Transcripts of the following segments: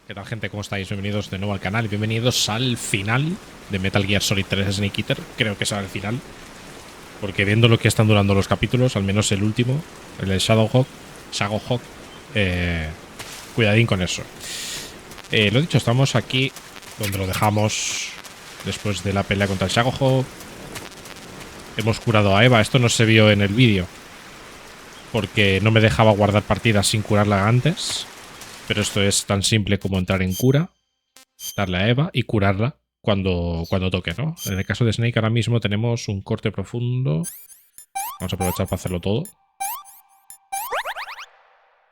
¿Qué tal, gente? ¿Cómo estáis? Bienvenidos de nuevo al canal y bienvenidos al final de Metal Gear Solid 3 Snake Eater. Creo que será el final, porque viendo lo que están durando los capítulos, al menos el último, el de Shadowhawk, cuidadín con eso. Lo dicho, estamos aquí donde lo dejamos después de la pelea contra el Shadowhawk. Hemos curado a Eva. Esto no se vio en el vídeo porque no me dejaba guardar partidas sin curarla antes. Pero esto es tan simple como entrar en cura, darle a Eva y curarla cuando toque, ¿no? En el caso de Snake ahora mismo tenemos un corte profundo. Vamos a aprovechar para hacerlo todo.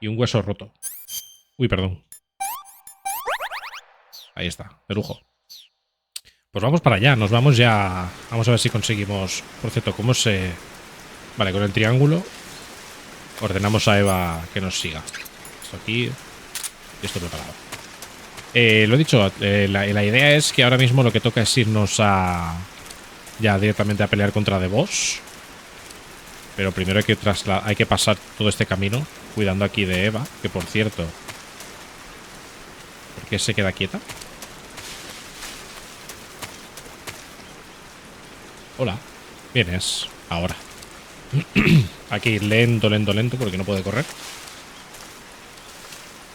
Y un hueso roto. Uy, perdón. Ahí está, de lujo. Pues vamos para allá, nos vamos ya. Vamos a ver si conseguimos. Por cierto, ¿cómo se...? Vale, con el triángulo ordenamos a Eva que nos siga. Esto aquí. Y esto preparado. Lo he dicho, la idea es que ahora mismo lo que toca es irnos a... ya directamente a pelear contra The Boss. Pero primero hay que pasar todo este camino cuidando aquí de Eva, que por cierto... ¿Por qué se queda quieta? Hola. Vienes. Ahora. Aquí lento, lento, lento, porque no puede correr.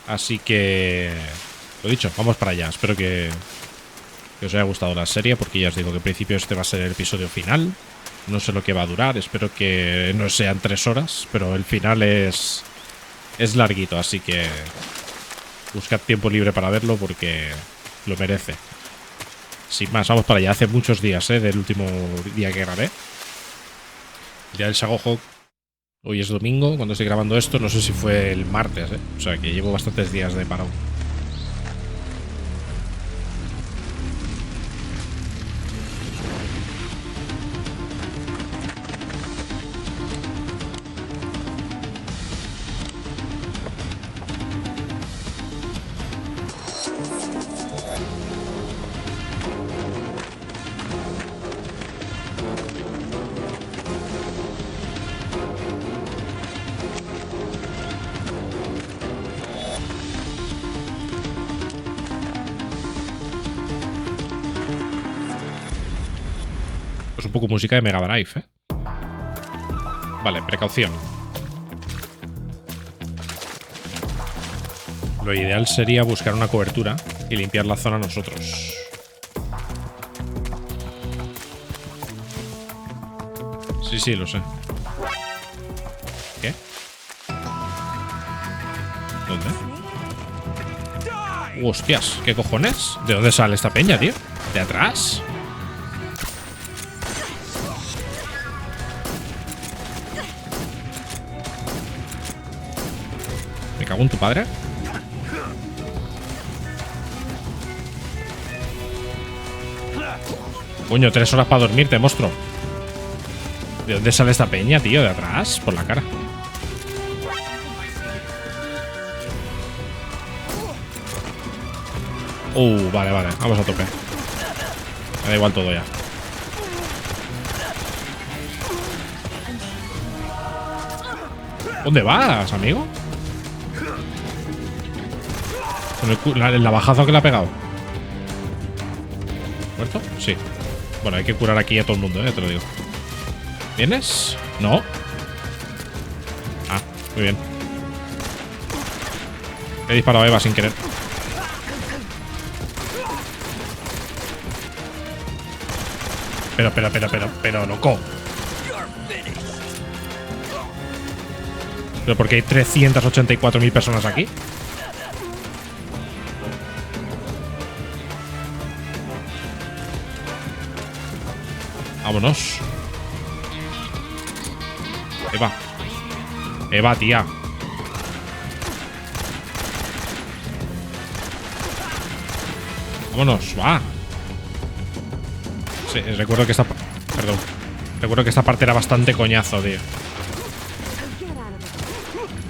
Así que... Lo dicho, vamos para allá. Espero que os haya gustado la serie, porque ya os digo que en principio este va a ser el episodio final. No sé lo que va a durar, espero que no sean 3 horas, pero el final es larguito, así que buscad tiempo libre para verlo porque lo merece. Sin más, vamos para allá. Hace muchos días, del último día que grabé. El día del Shadowhawk. Hoy es domingo, cuando estoy grabando esto, no sé si fue el martes, O sea que llevo bastantes días de parón. Pues un poco música de Mega Drive, Vale, precaución. Lo ideal sería buscar una cobertura y limpiar la zona nosotros. Sí, lo sé. ¿Qué? ¿Dónde? Hostias, ¿qué cojones? ¿De dónde sale esta peña, tío? ¿De atrás? Me cago en tu padre. Coño, 3 horas para dormirte, monstruo. ¿De dónde sale esta peña, tío? ¿De atrás? Por la cara. Vale, vale. Vamos a tope. Me da igual todo ya. ¿Dónde vas, amigo? Con el navajazo que le ha pegado. ¿Muerto? Sí. Bueno, hay que curar aquí a todo el mundo, te lo digo. ¿Vienes? No. Ah, muy bien. He disparado a Eva sin querer. Pero, loco. ¿Pero por qué hay 384.000 personas aquí? Vámonos. Eva. Eva, tía. Vámonos, va. Sí, recuerdo que esta... Perdón. Recuerdo que esta parte era bastante coñazo, tío.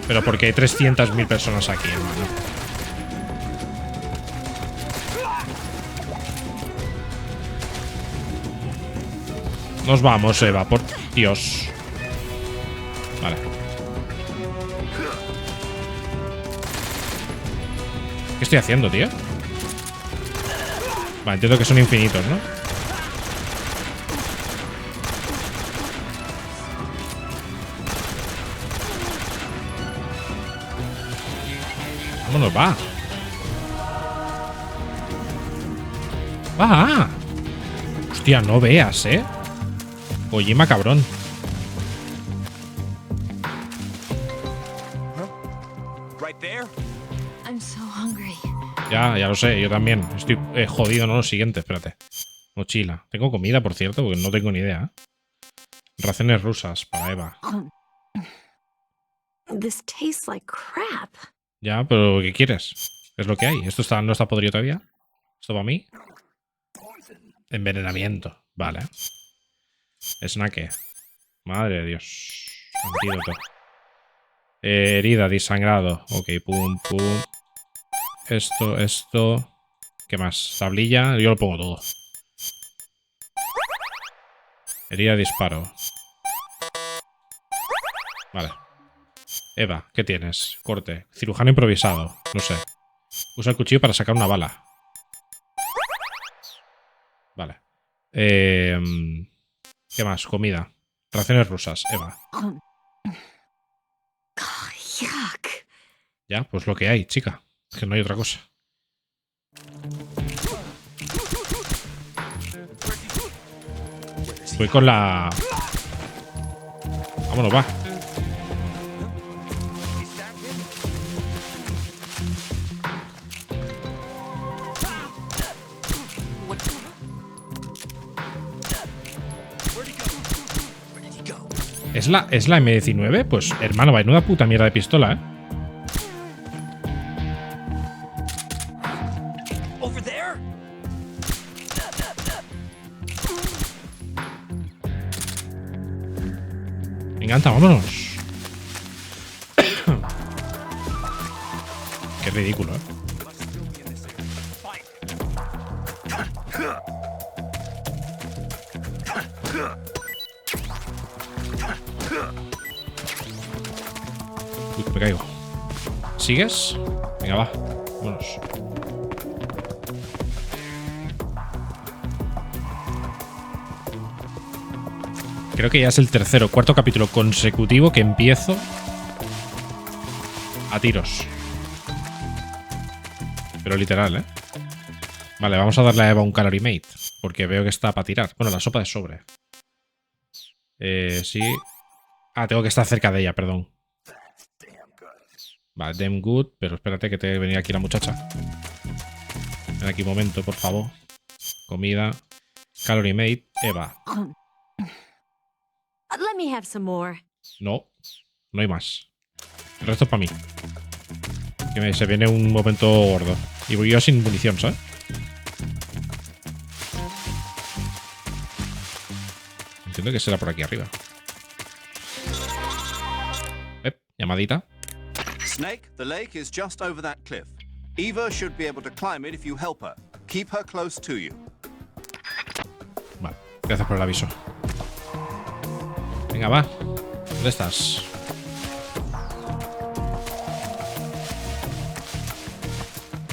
Pero porque hay 300.000 personas aquí, hermano. Nos vamos, Eva, por Dios. Vale. estoy haciendo, tío? Vale, entiendo que son infinitos, ¿no? Vámonos, va. ¡Va! Hostia, no veas, ¿eh? Kojima, cabrón. Ya lo sé, yo también. Estoy jodido, ¿no? Lo siguiente, espérate. Mochila. ¿Tengo comida, por cierto? Porque no tengo ni idea. Raciones rusas para Eva. Ya, pero ¿qué quieres? Es lo que hay. ¿Esto no está podrido todavía? ¿Esto para mí? Envenenamiento. Vale. Snaque. Madre de Dios. Antídoto. Herida, disangrado. Ok, pum, pum. Esto. ¿Qué más? Tablilla. Yo lo pongo todo. Herida, disparo. Vale. Eva, ¿qué tienes? Corte. Cirujano improvisado. No sé. Usa el cuchillo para sacar una bala. Vale. ¿Qué más? Comida. Raciones rusas. Eva. Ya, pues lo que hay, chica. Es que no hay otra cosa. Voy con la... Vámonos, va. ¿Es la M19? Pues, hermano, vaya puta mierda de pistola, ¿eh? Me encanta, vámonos. Qué ridículo, ¿eh? Uy, que me caigo. ¿Sigues? Venga, va. Vámonos. Creo que ya es el tercero o cuarto capítulo consecutivo que empiezo a tiros. Pero literal, ¿eh? Vale, vamos a darle a Eva un calorie mate. Porque veo que está para tirar. Bueno, la sopa de sobre. Sí. Ah, tengo que estar cerca de ella, perdón. Vale, damn good. Pero espérate que te venía aquí la muchacha. Ven aquí un momento, por favor. Comida. Calorie mate. Eva. No. No hay más. El resto es para mí. Que se viene un momento gordo. Y voy yo sin munición, ¿sabes? Entiendo que será por aquí arriba. Llamadita. Snake, the lake is just over that cliff. Eva should be able to climb it if you help her. Keep her close to you. Vale, gracias por el aviso. Venga, va. ¿Dónde estás?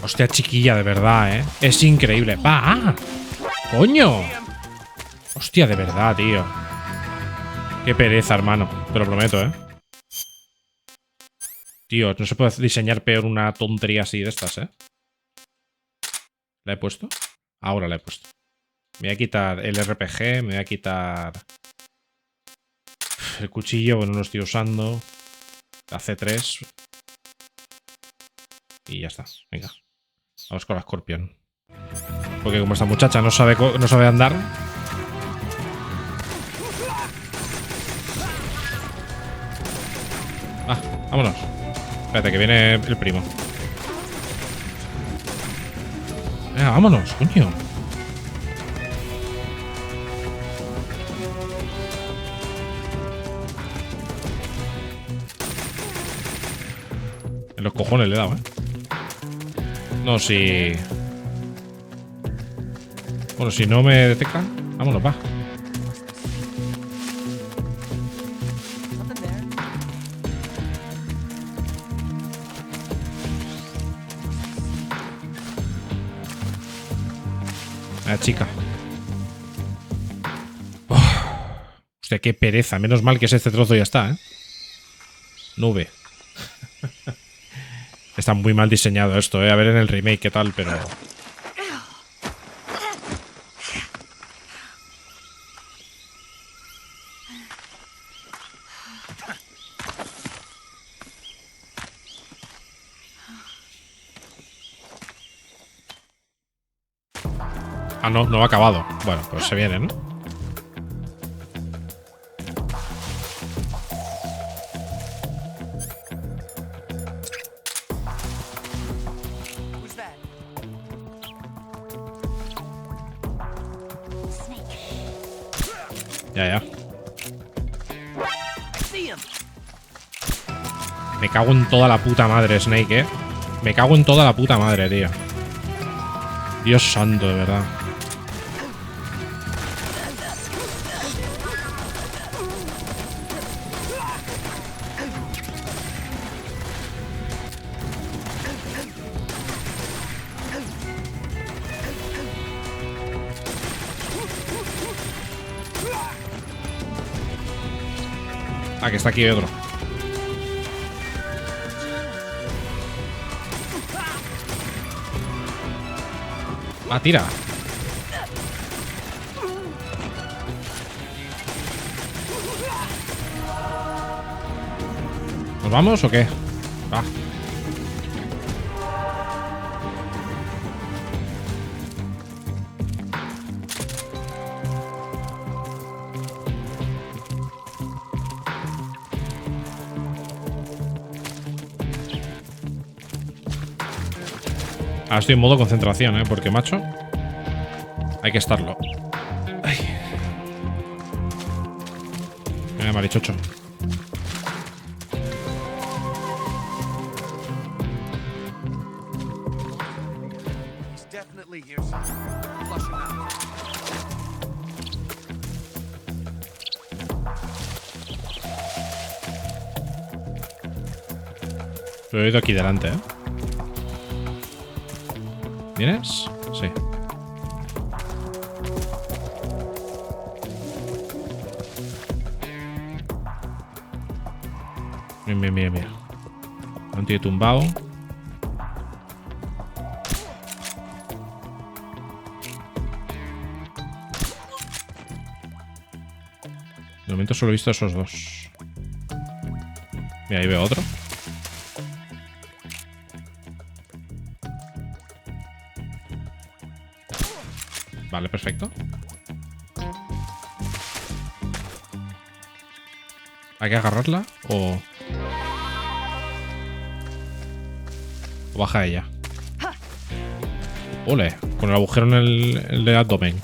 Hostia, chiquilla, de verdad, ¿eh? Es increíble. ¡Va! ¡Coño! Hostia, de verdad, tío. Qué pereza, hermano. Te lo prometo, ¿eh? Tío, no se puede diseñar peor una tontería así de estas, ¿eh? ¿La he puesto? Ahora la he puesto. Me voy a quitar el RPG, me voy a quitar el cuchillo, bueno, no lo estoy usando. La C3. Y ya está. Venga. Vamos con la Scorpion. Porque como esta muchacha no sabe andar. Ah, vámonos. Espérate, que viene el primo. Venga, vámonos, coño. En los cojones le he dado, ¿eh? No, si... Bueno, si no me detecta, vámonos, va. La chica. Hostia, qué pereza. Menos mal que es este trozo y ya está, ¿eh? Nube. Está muy mal diseñado esto, ¿eh? A ver en el remake qué tal, pero... Ah, no, no ha acabado. Bueno, pues se viene, ¿no? Ya. Me cago en toda la puta madre, Snake, ¿eh? Me cago en toda la puta madre, tío. Dios santo, de verdad. Ah, que está aquí otro. Ah, tira. ¿Nos vamos o qué? Va. Ahora estoy en modo concentración, ¿eh? Porque, macho, hay que estarlo. Ay. Mira, marichocho. Lo he oído aquí delante, ¿eh? ¿Vienes? Sí. Mira. Un tío tumbado. De momento solo he visto esos dos. Mira, ahí veo otro. Vale, perfecto. ¿Hay que agarrarla o baja ella? Ole, con el agujero en el del abdomen.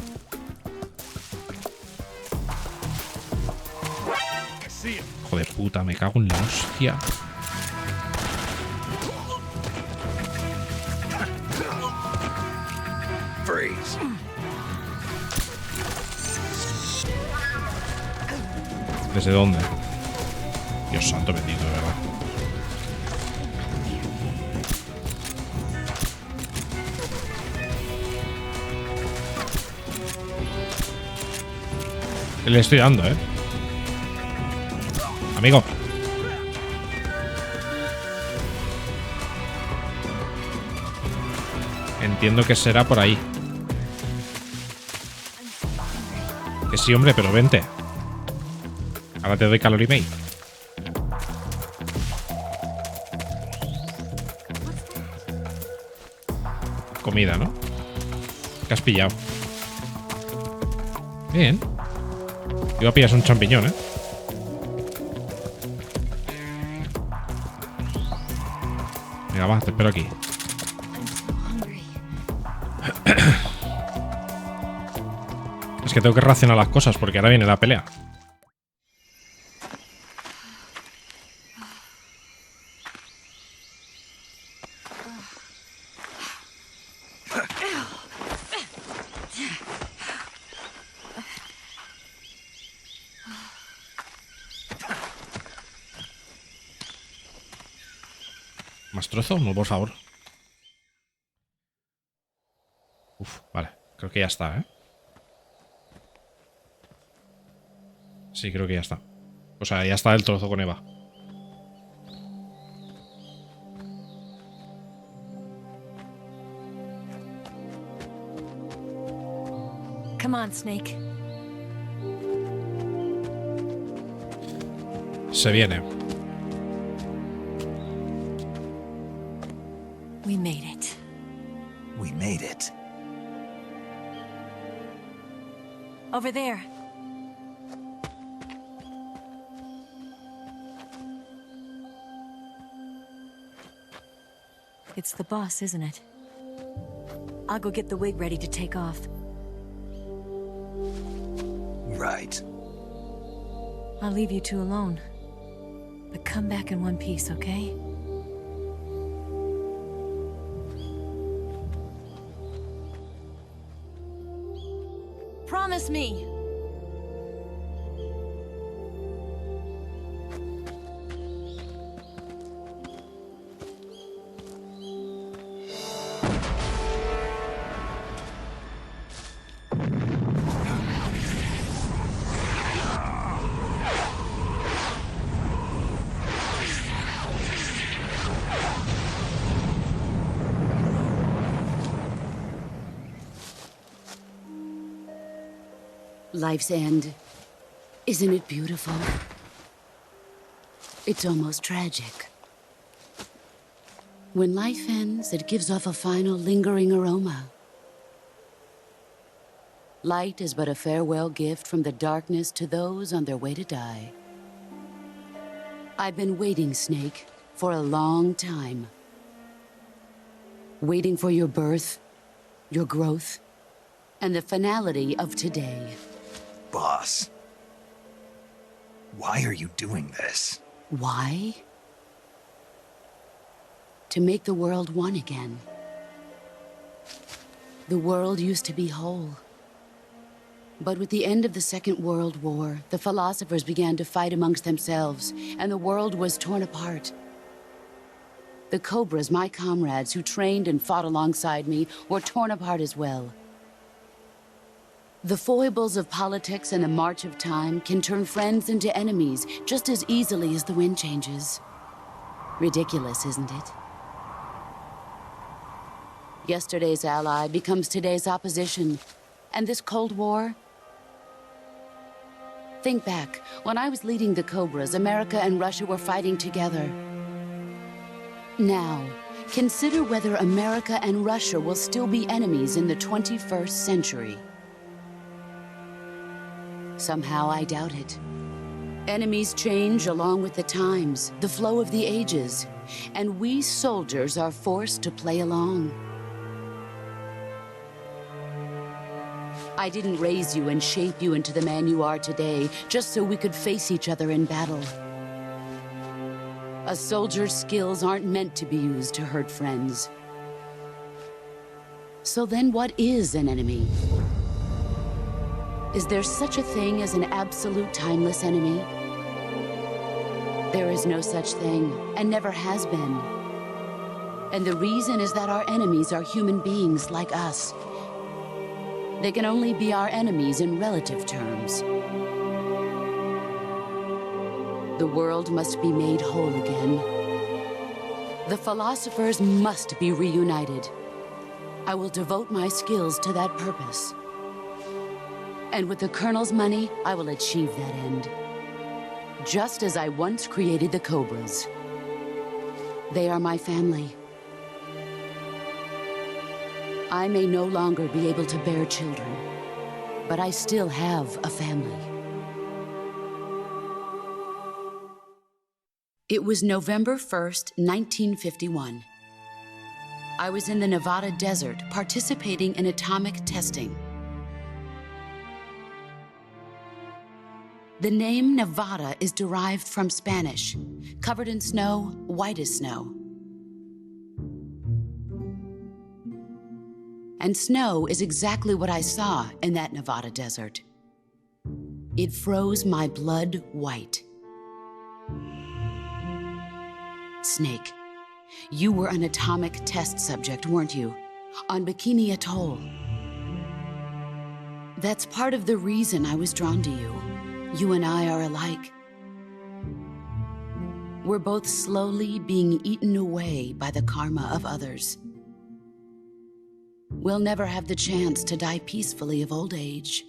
Hijo de puta, me cago en la hostia. ¿Desde dónde? Dios santo bendito, de verdad. Le estoy dando, ¿eh? Amigo. Entiendo que será por ahí. Que sí, hombre, pero vente. Ahora te doy calorie mate. Comida, ¿no? ¿Qué has pillado? Bien. Iba a pillar un champiñón, ¿eh? Venga, va, te espero aquí. Es que tengo que racionar las cosas porque ahora viene la pelea. ¿Más trozo? No, por favor. Uf, vale. Creo que ya está, ¿eh? Sí, creo que ya está. O sea, ya está el trozo con Eva. Come on, Snake. Se viene. We made it. We made it. Over there. It's the boss, isn't it? I'll go get the wig ready to take off. Right. I'll leave you two alone. But come back in one piece, okay? Promise me! Life's end. Isn't it beautiful? It's almost tragic. When life ends, it gives off a final lingering aroma. Light is but a farewell gift from the darkness to those on their way to die. I've been waiting, Snake, for a long time. Waiting for your birth, your growth, and the finality of today. Boss. Why are you doing this? Why? To make the world one again. The world used to be whole. But with the end of the Second World War, the philosophers began to fight amongst themselves, and the world was torn apart. The Cobras, my comrades who trained and fought alongside me, were torn apart as well. The foibles of politics and the march of time can turn friends into enemies just as easily as the wind changes. Ridiculous, isn't it? Yesterday's ally becomes today's opposition. And this Cold War? Think back. When I was leading the Cobras, America and Russia were fighting together. Now, consider whether America and Russia will still be enemies in the 21st century. Somehow I doubt it. Enemies change along with the times, the flow of the ages, and we soldiers are forced to play along. I didn't raise you and shape you into the man you are today just so we could face each other in battle. A soldier's skills aren't meant to be used to hurt friends. So then what is an enemy? Is there such a thing as an absolute timeless enemy? There is no such thing, and never has been. And the reason is that our enemies are human beings like us. They can only be our enemies in relative terms. The world must be made whole again. The philosophers must be reunited. I will devote my skills to that purpose. And with the Colonel's money, I will achieve that end. Just as I once created the Cobras. They are my family. I may no longer be able to bear children, but I still have a family. It was November 1st, 1951. I was in the Nevada desert participating in atomic testing. The name Nevada is derived from Spanish, covered in snow, white as snow. And snow is exactly what I saw in that Nevada desert. It froze my blood white. Snake, you were an atomic test subject, weren't you? On Bikini Atoll. That's part of the reason I was drawn to you. You and I are alike. We're both slowly being eaten away by the karma of others. We'll never have the chance to die peacefully of old age.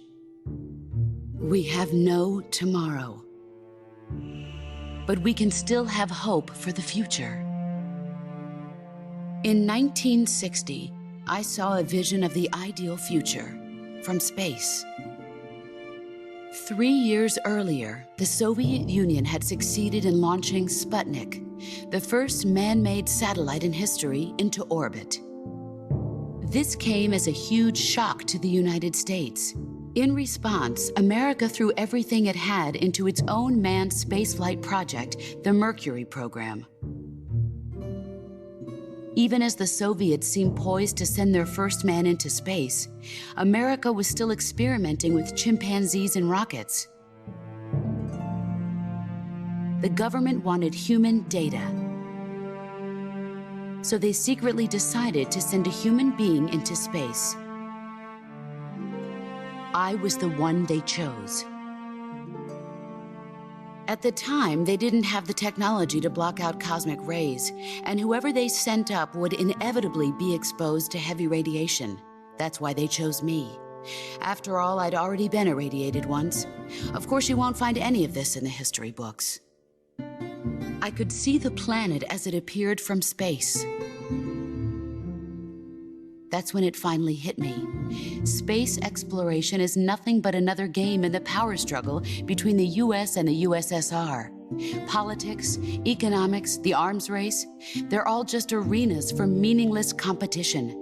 We have no tomorrow. But we can still have hope for the future. In 1960, I saw a vision of the ideal future from space. 3 years earlier, the Soviet Union had succeeded in launching Sputnik, the first man-made satellite in history, into orbit. This came as a huge shock to the United States. In response, America threw everything it had into its own manned spaceflight project, the Mercury program. Even as the Soviets seemed poised to send their first man into space, America was still experimenting with chimpanzees and rockets. The government wanted human data, so they secretly decided to send a human being into space. I was the one they chose. At the time, they didn't have the technology to block out cosmic rays, and whoever they sent up would inevitably be exposed to heavy radiation. That's why they chose me. After all, I'd already been irradiated once. Of course, you won't find any of this in the history books. I could see the planet as it appeared from space. That's when it finally hit me. Space exploration is nothing but another game in the power struggle between the US and the USSR. Politics, economics, the arms race, they're all just arenas for meaningless competition.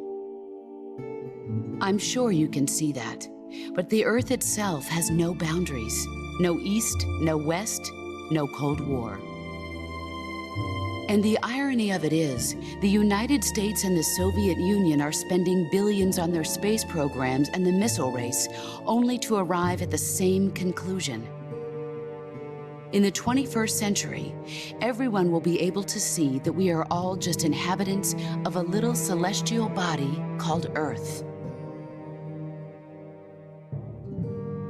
I'm sure you can see that, but the Earth itself has no boundaries. No East, no West, no Cold War. And the irony of it is, the United States and the Soviet Union are spending billions on their space programs and the missile race, only to arrive at the same conclusion. In the 21st century, everyone will be able to see that we are all just inhabitants of a little celestial body called Earth.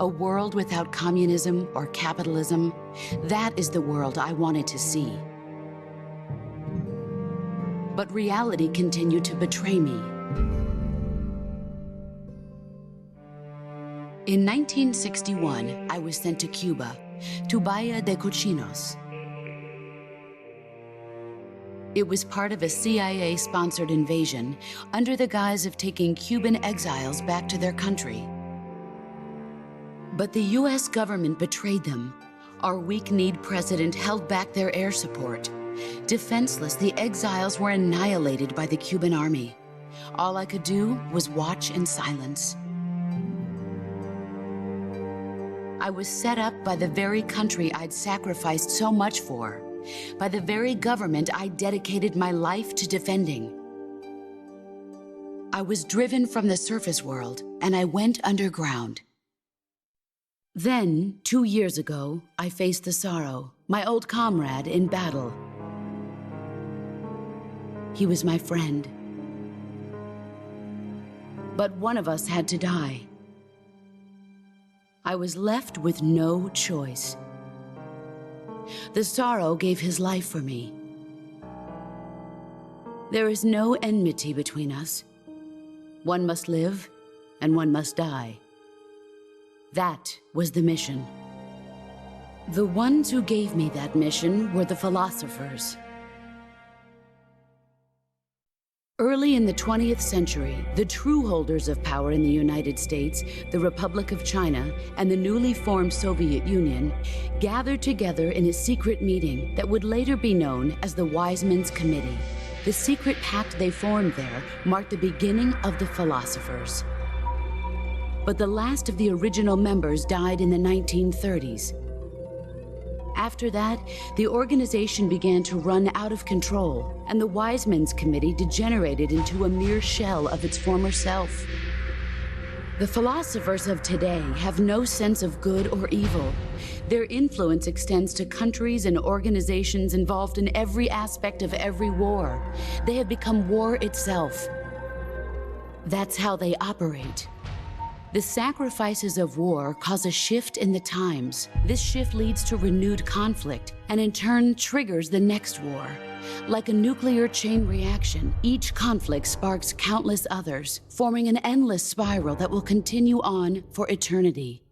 A world without communism or capitalism, that is the world I wanted to see. But reality continued to betray me. In 1961, I was sent to Cuba, to Bahia de Cochinos. It was part of a CIA-sponsored invasion under the guise of taking Cuban exiles back to their country. But the US government betrayed them. Our weak-kneed president held back their air support. Defenseless, the exiles were annihilated by the Cuban army. All I could do was watch in silence. I was set up by the very country I'd sacrificed so much for, by the very government I dedicated my life to defending. I was driven from the surface world, and I went underground. Then, 2 years ago, I faced the sorrow, my old comrade in battle. He was my friend. But one of us had to die. I was left with no choice. The sorrow gave his life for me. There is no enmity between us. One must live, and one must die. That was the mission. The ones who gave me that mission were the philosophers. Early in the 20th century, the true holders of power in the United States, the Republic of China, and the newly formed Soviet Union gathered together in a secret meeting that would later be known as the Wise Men's Committee. The secret pact they formed there marked the beginning of the philosophers. But the last of the original members died in the 1930s. After that, the organization began to run out of control, and the Wise Men's Committee degenerated into a mere shell of its former self. The philosophers of today have no sense of good or evil. Their influence extends to countries and organizations involved in every aspect of every war. They have become war itself. That's how they operate. The sacrifices of war cause a shift in the times. This shift leads to renewed conflict and in turn triggers the next war. Like a nuclear chain reaction, each conflict sparks countless others, forming an endless spiral that will continue on for eternity.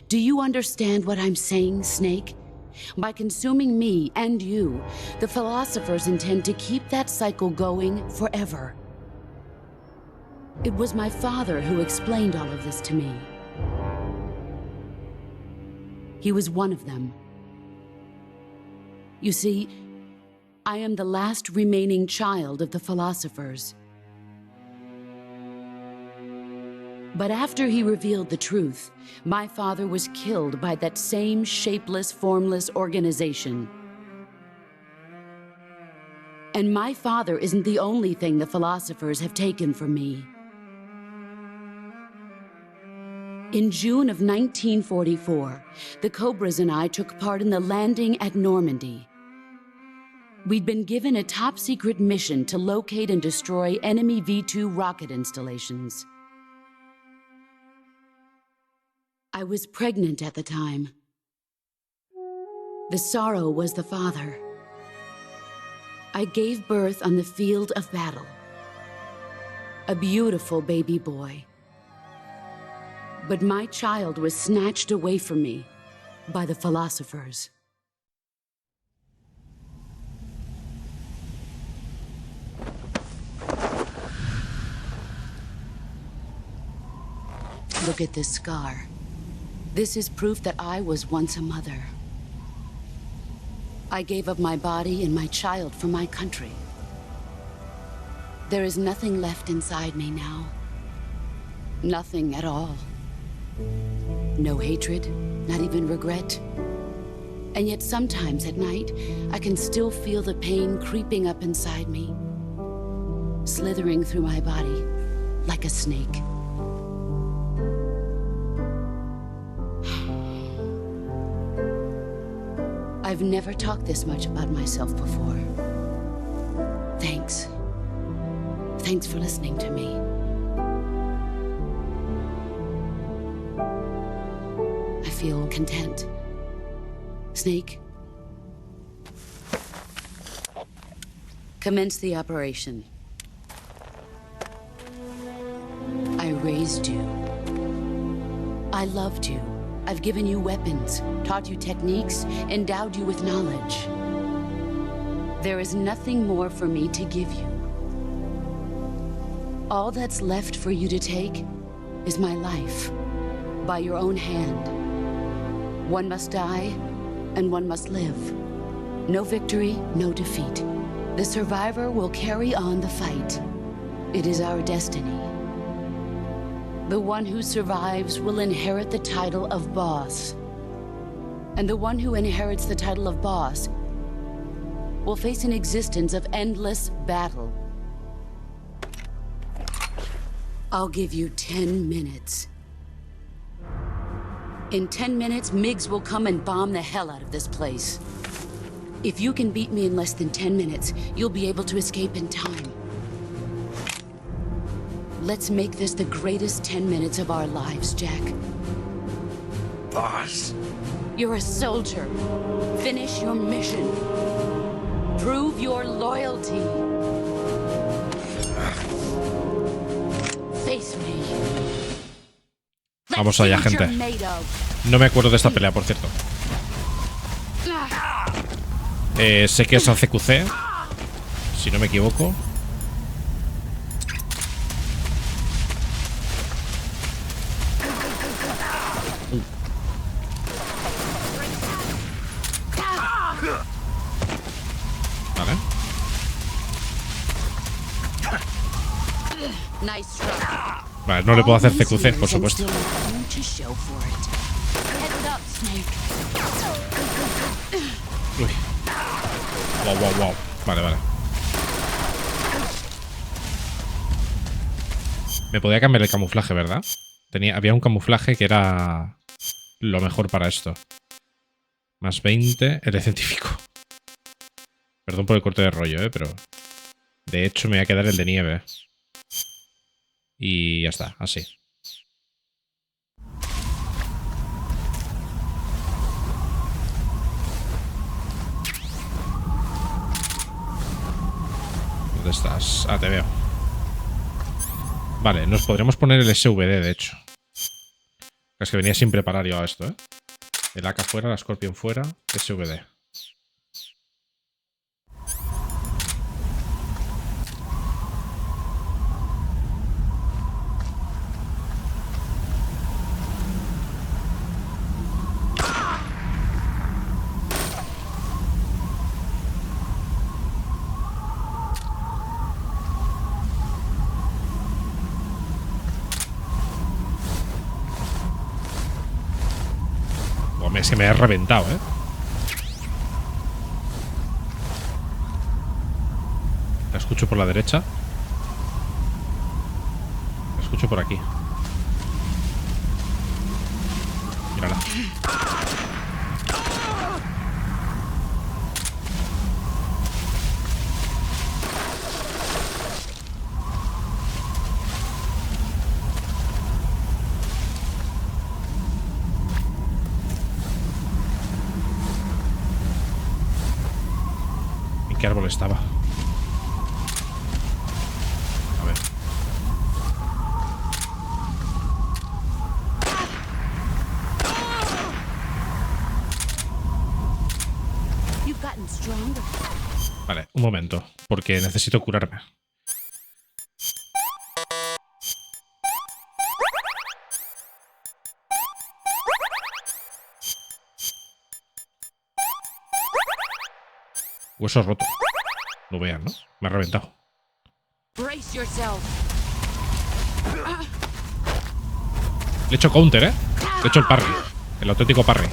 Do you understand what I'm saying, Snake? By consuming me and you, the philosophers intend to keep that cycle going forever. It was my father who explained all of this to me. He was one of them. You see, I am the last remaining child of the philosophers. But after he revealed the truth, my father was killed by that same shapeless, formless organization. And my father isn't the only thing the philosophers have taken from me. In June of 1944, the Cobras and I took part in the landing at Normandy. We'd been given a top-secret mission to locate and destroy enemy V-2 rocket installations. I was pregnant at the time. The sorrow was the father. I gave birth on the field of battle. A beautiful baby boy. But my child was snatched away from me by the philosophers. Look at this scar. This is proof that I was once a mother. I gave up my body and my child for my country. There is nothing left inside me now. Nothing at all. No hatred, not even regret. And yet sometimes at night, I can still feel the pain creeping up inside me, slithering through my body like a snake. I've never talked this much about myself before. Thanks. Thanks for listening to me. I feel content. Snake, commence the operation. I raised you. I loved you. I've given you weapons, taught you techniques, endowed you with knowledge. There is nothing more for me to give you. All that's left for you to take is my life, by your own hand. One must die, and one must live. No victory, no defeat. The survivor will carry on the fight. It is our destiny. The one who survives will inherit the title of boss. And the one who inherits the title of boss will face an existence of endless battle. I'll give you 10 minutes. In 10 minutes, MiGs will come and bomb the hell out of this place. If you can beat me in less than 10 minutes, you'll be able to escape in time. Let's make this the greatest 10 minutes of our lives, Jack. Boss. You're a soldier. Finish your mission. Prove your loyalty. Face me. Vamos allá, gente. No me acuerdo de esta pelea, por cierto. Sé que es ACQC, si no me equivoco. Vale. Vale, no le puedo hacer CQC, por supuesto. Uy. Wow. Vale. Me podía cambiar el camuflaje, ¿verdad? Había un camuflaje que era lo mejor para esto. Más 20, el de científico. Perdón por el corte de rollo, pero... De hecho, me voy a quedar el de nieve. Y ya está, así. ¿Dónde estás? Ah, te veo. Vale, nos podremos poner el SVD, de hecho. Es que venía sin preparar yo a esto, ¿eh? El AK fuera, la Scorpion fuera, SVD. Es que me he reventado, ¿eh? La escucho por la derecha. La escucho por aquí. Mírala. ¿Qué árbol estaba? A ver. Vale, un momento, porque necesito curarme. Hueso roto. No vean, ¿no? Me ha reventado. Le he hecho counter, ¿eh? Le he hecho el parry. El auténtico parry.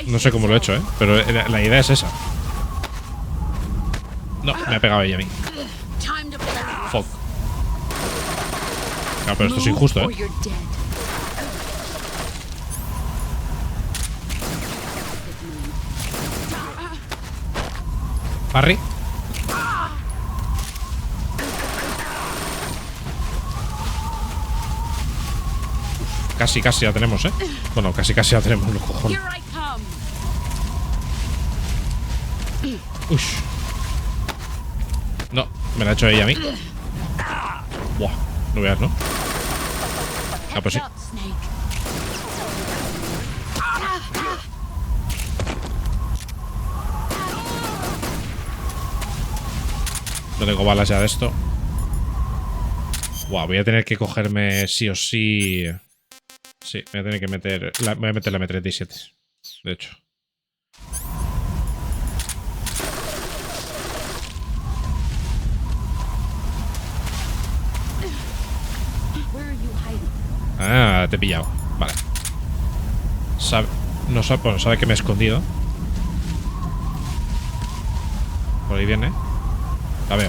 No sé cómo lo he hecho, ¿eh? Pero la idea es esa. No, me ha pegado ella a mí. Fuck. Claro, pero esto es injusto, ¿eh? Parry. Casi, casi la tenemos, ¿eh? Bueno, casi, casi la tenemos, los cojones. Ush. No, me la ha hecho ella a mí. Buah, no veas, ¿no? Ah, pues sí. No tengo balas ya de esto. Buah, voy a tener que cogerme sí o sí. Sí, voy a tener que meter. Voy a meter la M37. De hecho. Ah, te he pillado. Vale. No sabe, bueno, sabe que me he escondido. Por ahí viene. La veo.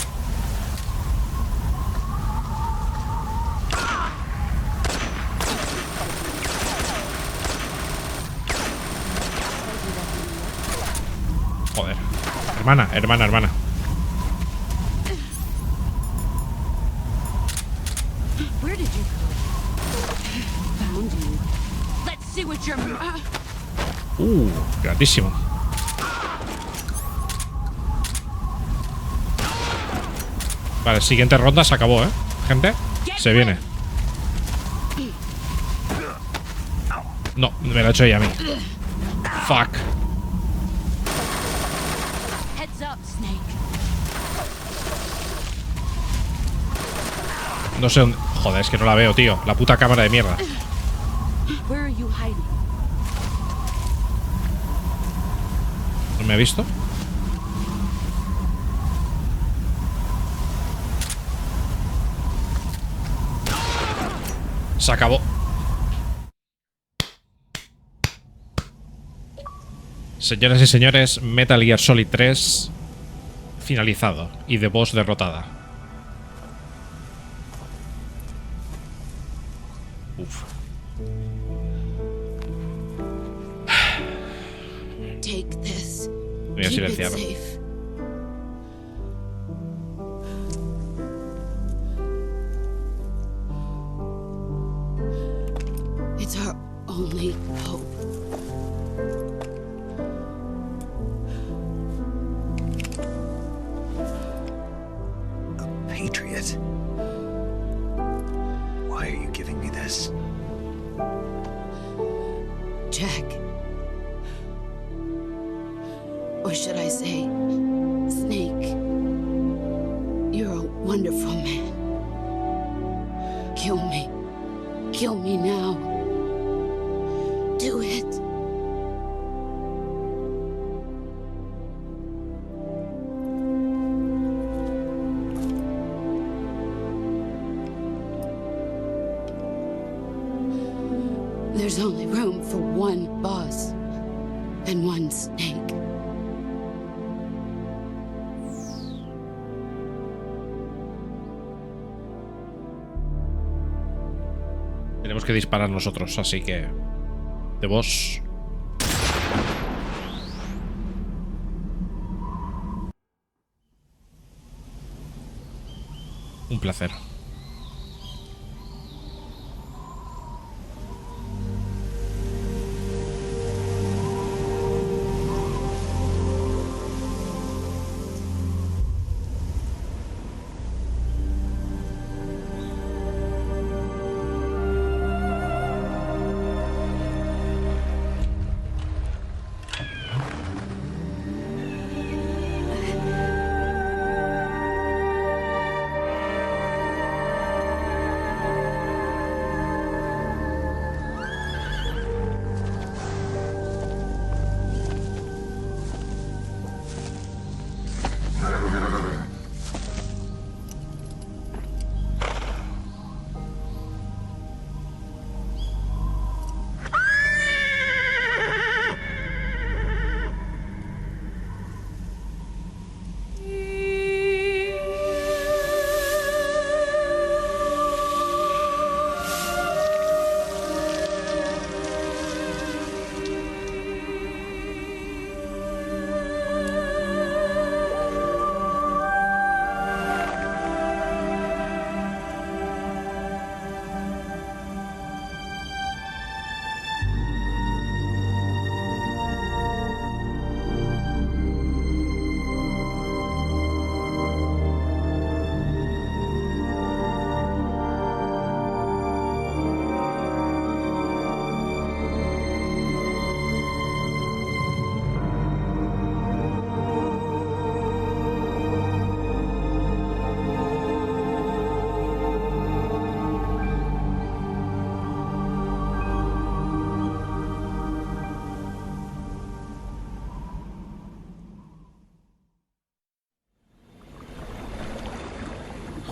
Joder. Hermana, hermana, hermana. Gratísimo. Vale, siguiente ronda se acabó, ¿eh? Gente, se viene. No, me la ha hecho ella a mí. Fuck. No sé dónde... Joder, es que no la veo, tío. La puta cámara de mierda. ¿No me ha visto? Se acabó. Señoras y señores, Metal Gear Solid 3 finalizado y The Boss derrotada. Uf. Voy a silenciar. only hope. A patriot? Why are you giving me this? Jack. Or should I say, Snake. You're a wonderful man. Kill me. Kill me now. Do it. There's only room for one boss and one snake. Tenemos que disparar nosotros, así que... De vos. Un placer.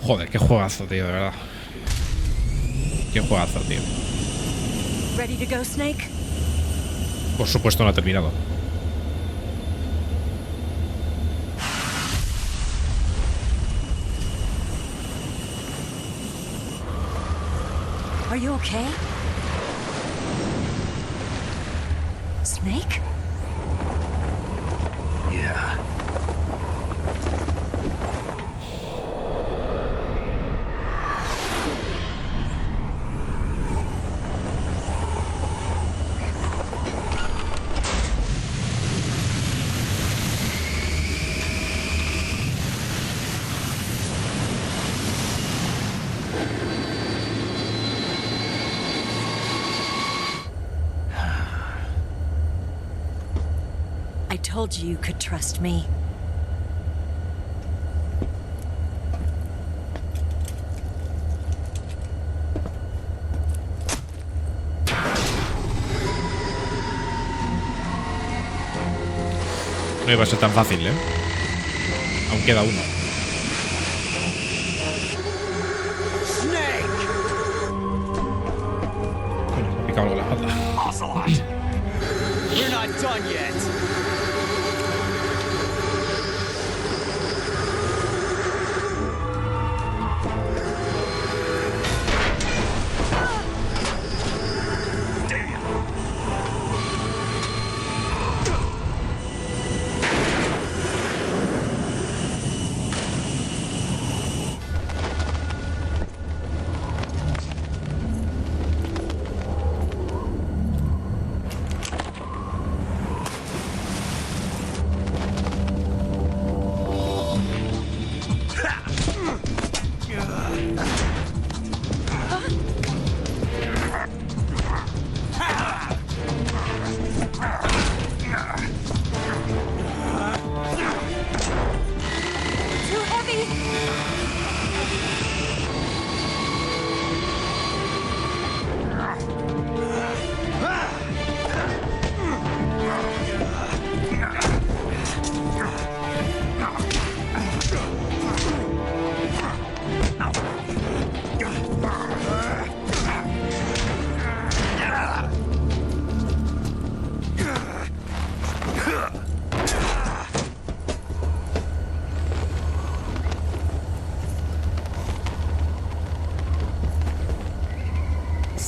Joder, qué juegazo, tío, de verdad. Qué juegazo, tío. Ready to go, Snake? Por supuesto no ha terminado. Are you okay? Snake? Yeah. I told you you could trust me. No iba a ser tan fácil, ¿eh? Aún queda uno. Bueno, me ha picado algo en la espalda. Ocelot! We're not done yet!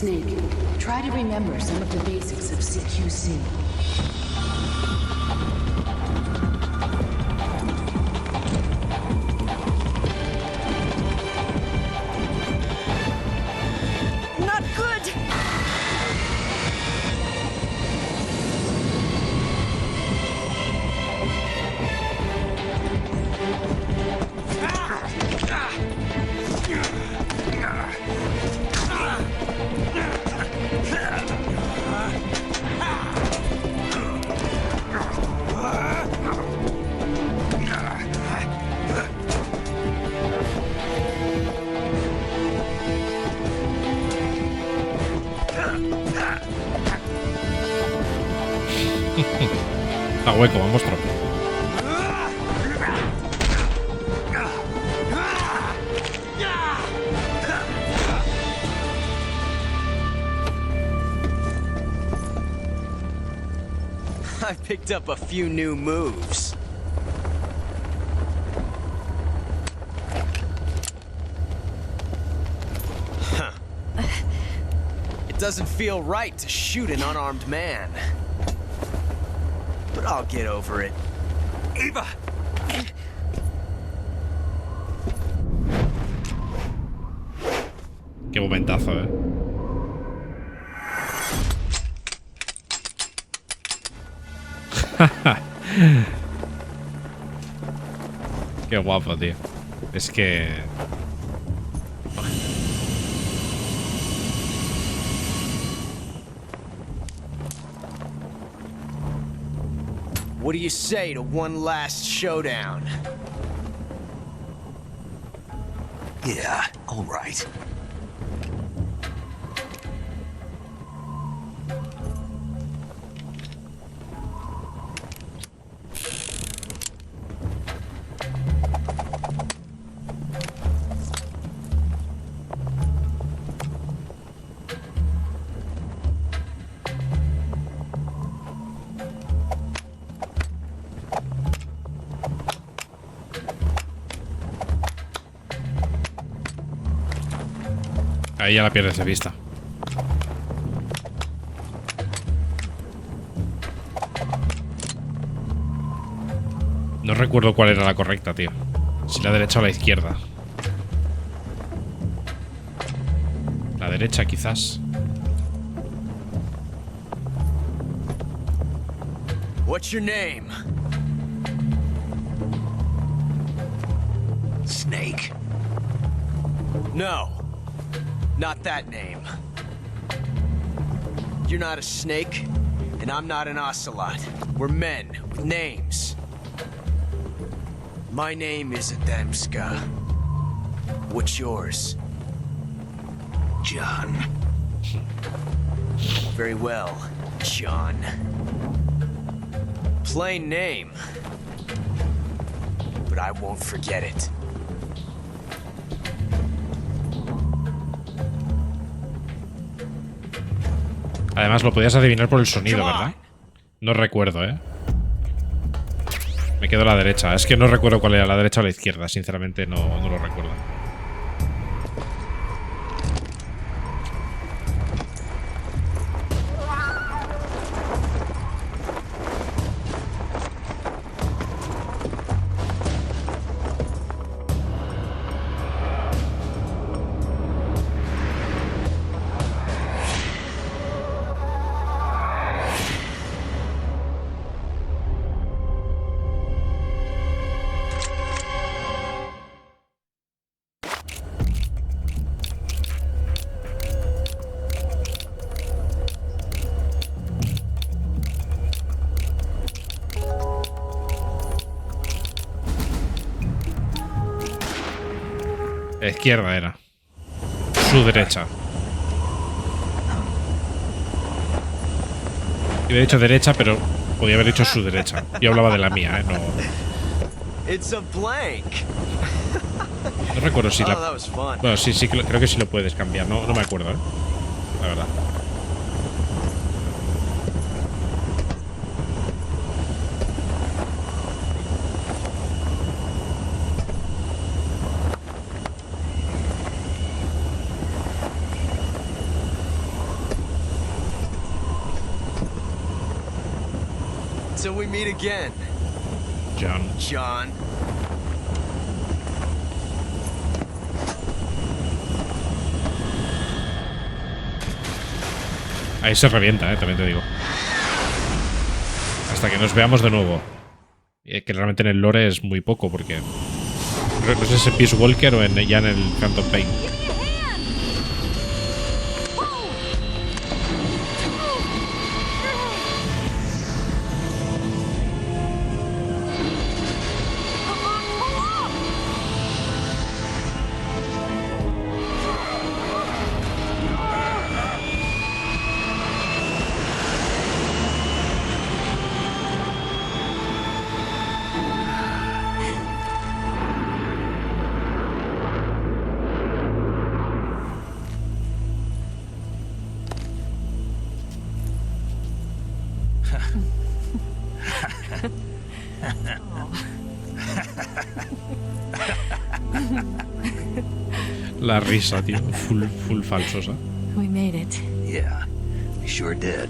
Snake, try to remember some of the basics of CQC. Not good! Está hueco, monstruo. I picked up a few new moves. Huh. It doesn't feel right to shoot an unarmed man. But I'll get over it. Eva! Qué momentazo, Qué guapo, tío. Es que... What do you say to one last showdown? Yeah, all right. Ahí ya la pierdes de vista. No recuerdo cuál era la correcta, tío. Si la derecha o la izquierda. La derecha, quizás. What's your name? Snake. No. Not that name. You're not a snake, and I'm not an ocelot. We're men with names. My name is Adamska. What's yours? John. Very well, John. Plain name. But I won't forget it. Además lo podías adivinar por el sonido, ¿verdad? No recuerdo, Me quedo a la derecha. Es que no recuerdo cuál era, la derecha o la izquierda. Sinceramente no lo recuerdo. La izquierda era. Su derecha. Yo he dicho derecha, pero podía haber dicho su derecha. Yo hablaba de la mía, No, It's a blank. no recuerdo si la... Oh, that was fun. Bueno, sí, creo que sí lo puedes cambiar. No me acuerdo, La verdad. Until we meet again, John. John. Ahí se revienta, también te digo. Hasta que nos veamos de nuevo. Que realmente en el lore es muy poco, porque no sé si es Peace Walker o ya en el Phantom Pain. La risa, tío. Full falsosa. We made it. Yeah, we sure did.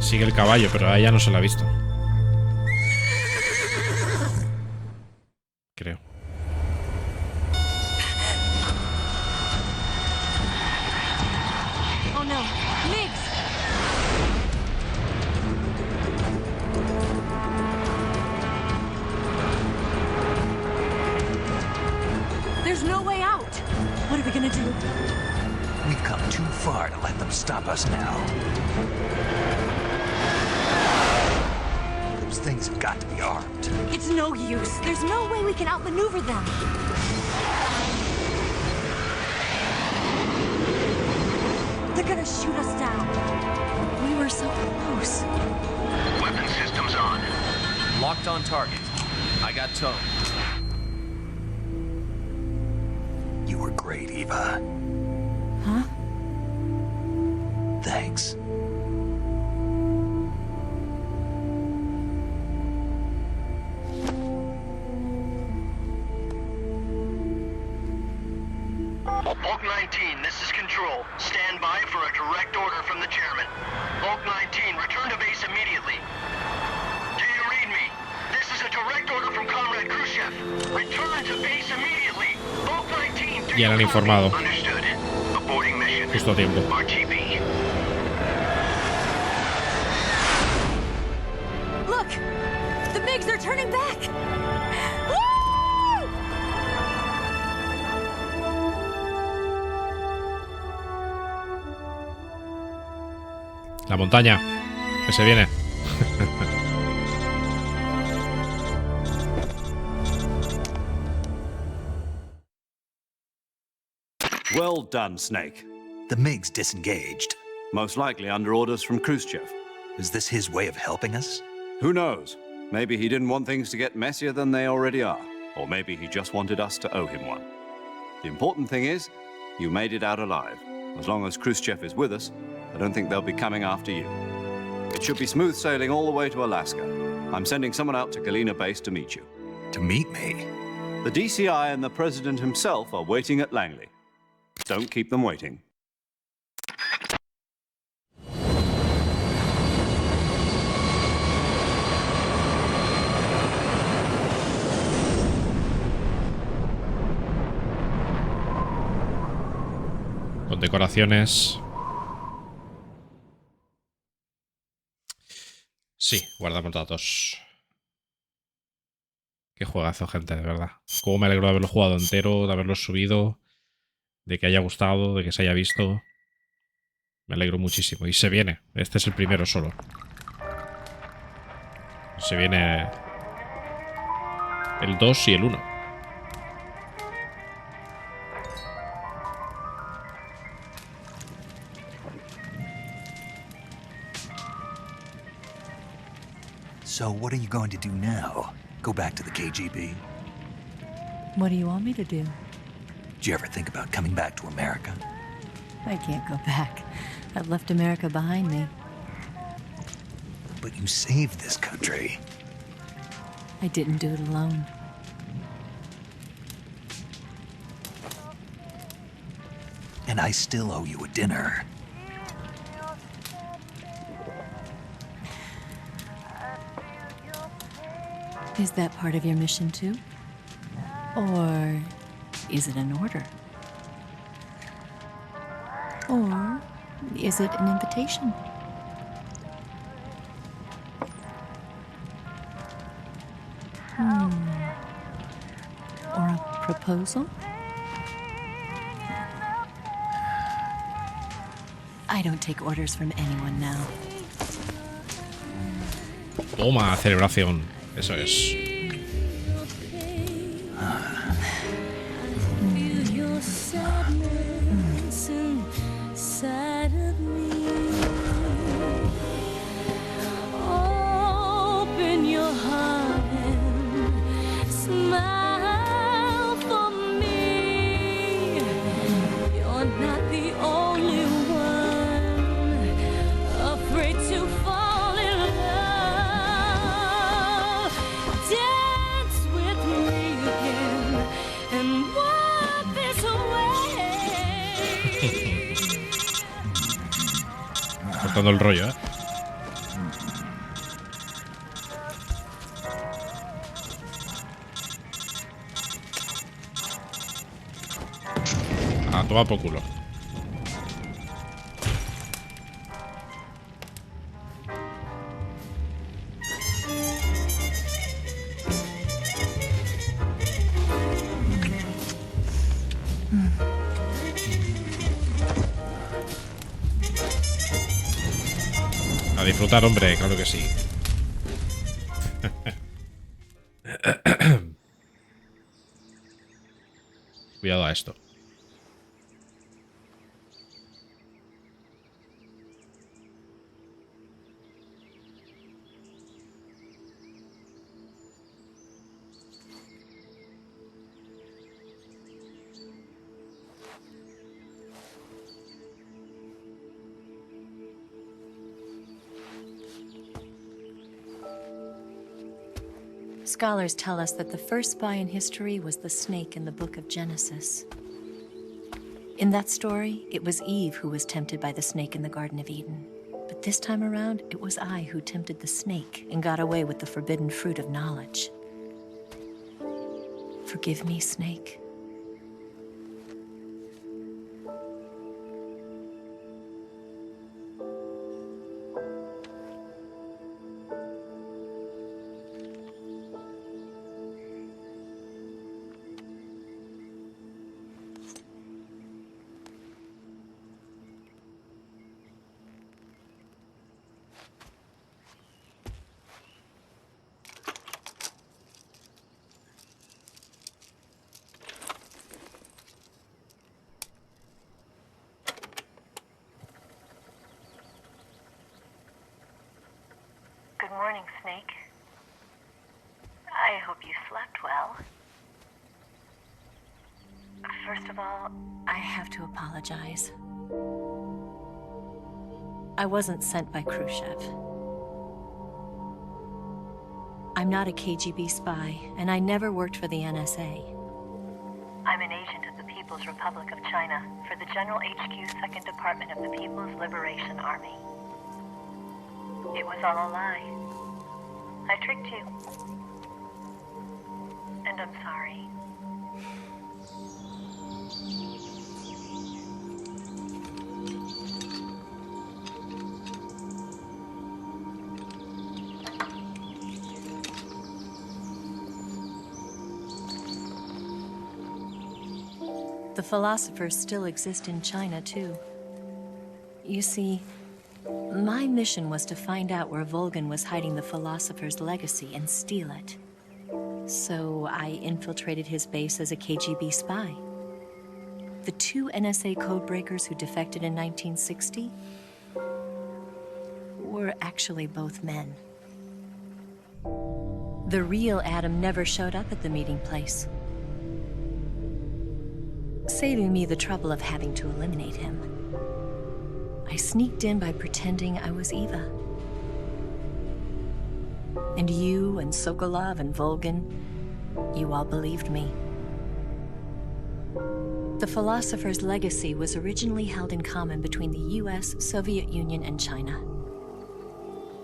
Sigue el caballo, pero a ella no se la ha visto. Creo. Oh no, Migs! There's no way out. What are we gonna do? We've come too far to let them stop us now. Those things have got to be armed. It's no use. There's no way we can outmaneuver them. They're gonna shoot us down. We were so close. Weapon systems on. Locked on target. I got towed. You were great, Eva. Huh? Thanks. Bulk 19, this is Control. Stand by for a direct order from the chairman. Bulk 19, return to base immediately. Do you read me? This is a direct order from Comrade Khrushchev. Return to base immediately. Bulk 19, do Ya you lo han copy? informado. Understood. Aborting mission. Justo a tiempo. RTB. Look! The MiGs are turning back! Woo! La montaña. Que se viene. Well done, Snake. The MiGs disengaged. Most likely under orders from Khrushchev. Is this his way of helping us? Who knows? Maybe he didn't want things to get messier than they already are. Or maybe he just wanted us to owe him one. The important thing is, you made it out alive. As long as Khrushchev is with us, I don't think they'll be coming after you. It should be smooth sailing all the way to Alaska. I'm sending someone out to Galena Base to meet you. To meet me? The DCI and the President himself are waiting at Langley. Don't keep them waiting. Con decoraciones. Sí, guardamos datos. Qué juegazo, gente, de verdad. Cómo me alegro de haberlo jugado entero, de haberlo subido, de que haya gustado, de que se haya visto. Me alegro muchísimo. Y se viene. Este es el primero solo. Se viene el 2 y el 1. So what are you going to do now? Go back to the KGB? What do you want me to do? Did you ever think about coming back to America? I can't go back. I've left America behind me. but you saved this country. I didn't do it alone. And I still owe you a dinner. Is that part of your mission too? Or is it an order? Or is it an invitation? Or a proposal? I don't take orders from anyone now. Toma, celebración. Eso es. Cortando el rollo, ¿eh? Ah, toma por culo. A disfrutar, hombre, claro que sí. Cuidado a esto. Scholars tell us that the first spy in history was the snake in the book of Genesis. In that story, it was Eve who was tempted by the snake in the Garden of Eden. But this time around, it was I who tempted the snake and got away with the forbidden fruit of knowledge. Forgive me, snake. Good morning, Snake. I hope you slept well. First of all, I have to apologize. I wasn't sent by Khrushchev. I'm not a KGB spy, and I never worked for the NSA. I'm an agent of the People's Republic of China for the General HQ 2nd Department of the People's Liberation Army. It was all a lie. I tricked you. And I'm sorry. The philosophers still exist in China, too. You see, my mission was to find out where Volgan was hiding the philosopher's legacy and steal it. So I infiltrated his base as a KGB spy. The two NSA codebreakers who defected in 1960 were actually both men. The real Adam never showed up at the meeting place, saving me the trouble of having to eliminate him. I sneaked in by pretending I was Eva. And you and Sokolov and Volgin, you all believed me. The philosopher's legacy was originally held in common between the US, Soviet Union, and China.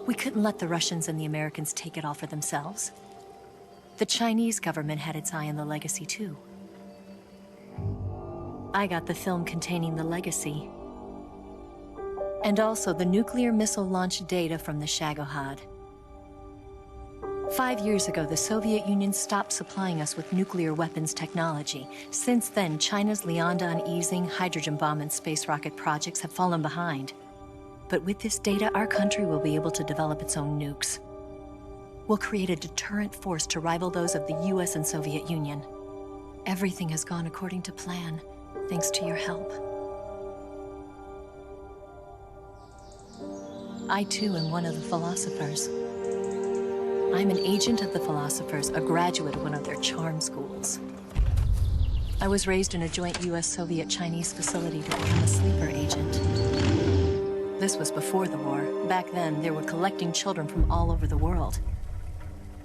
We couldn't let the Russians and the Americans take it all for themselves. The Chinese government had its eye on the legacy too. I got the film containing the legacy, and also the nuclear missile launch data from the Shagohod. 5 years ago, the Soviet Union stopped supplying us with nuclear weapons technology. Since then, China's Liaodong easing, hydrogen bomb, and space rocket projects have fallen behind. But with this data, our country will be able to develop its own nukes. We'll create a deterrent force to rival those of the US and Soviet Union. Everything has gone according to plan, thanks to your help. I too am one of the philosophers. I'm an agent of the philosophers, a graduate of one of their charm schools. I was raised in a joint US-Soviet-Chinese facility to become a sleeper agent. This was before the war. Back then, they were collecting children from all over the world.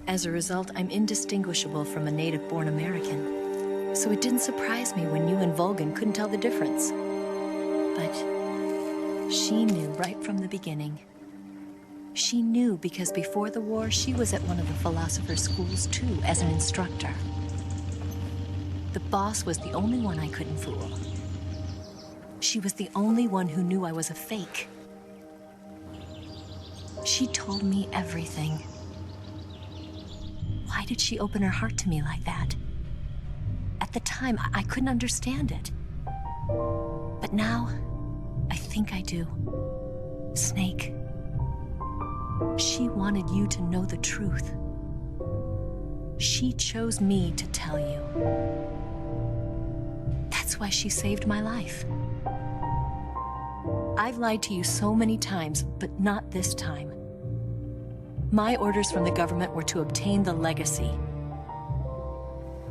As a result, I'm indistinguishable from a native-born American. So it didn't surprise me when you and Volgin couldn't tell the difference. But she knew right from the beginning. She knew because before the war, she was at one of the philosopher's schools too, as an instructor. The boss was the only one I couldn't fool. She was the only one who knew I was a fake. She told me everything. Why did she open her heart to me like that? At the time, I couldn't understand it. But now, I think I do. Snake. She wanted you to know the truth. She chose me to tell you. That's why she saved my life. I've lied to you so many times, but not this time. My orders from the government were to obtain the legacy